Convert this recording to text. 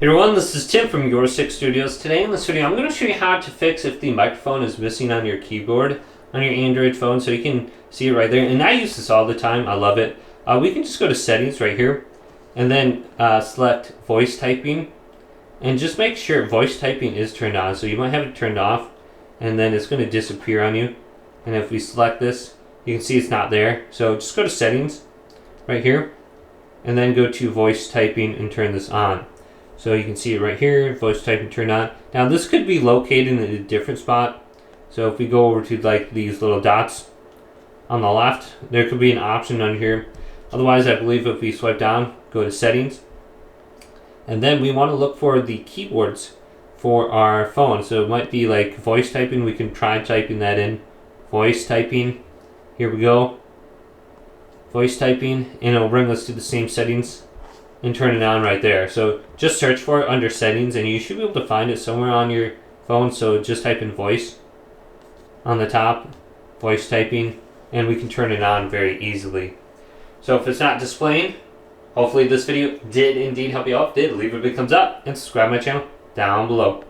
Hey everyone, this is Tim from Your Six Studios. Today in this video, I'm going to show you how to fix if the microphone is missing on your keyboard on your Android phone, so you can see it right there. And I use this all the time. I love it. We can just go to settings right here and then select voice typing, and just make sure voice typing is turned on. So you might have it turned off and then it's going to disappear on you. And if we select this, you can see it's not there. So just go to settings right here and then go to voice typing and turn this on. So you can see it right here, voice typing turned on. Now this could be located in a different spot. So if we go over to like these little dots on the left, there could be an option on here. Otherwise, I believe if we swipe down, go to settings, and then we want to look for the keyboards for our phone. So it might be like voice typing. We can try typing that in. Voice typing. Here we go. Voice typing, and it'll bring us to the same settings and turn it on right there. So just search for it under settings and you should be able to find it somewhere on your phone. So just type in voice on the top, voice typing, and we can turn it on very easily. So if it's not displaying, hopefully this video did indeed help you out. If it did, leave a big thumbs up and subscribe to my channel down below.